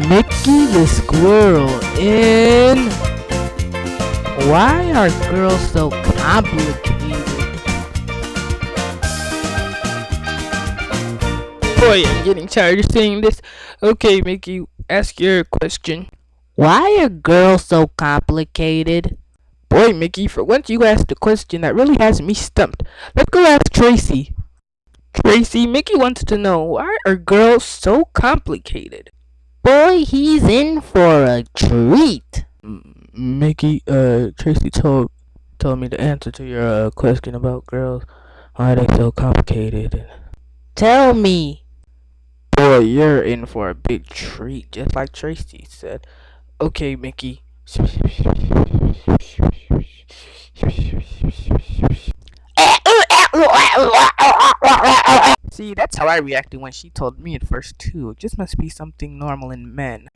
Mickey the Squirrel in Why Are Girls So Complicated? Boy, I'm getting tired of saying this. Okay, Mickey, ask your question. Why are girls so complicated? Boy, Mickey, for once you asked a question that really has me stumped. Let's go ask Tracy. Tracy, Mickey wants to know, why are girls so complicated? Boy, he's in for a treat. Mickey, Tracy told me the answer to your question about girls. Why are they so complicated? Tell me. Boy, you're in for a big treat, just like Tracy said. Okay, Mickey. See, that's how I reacted when she told me at first too. It just must be something normal in men.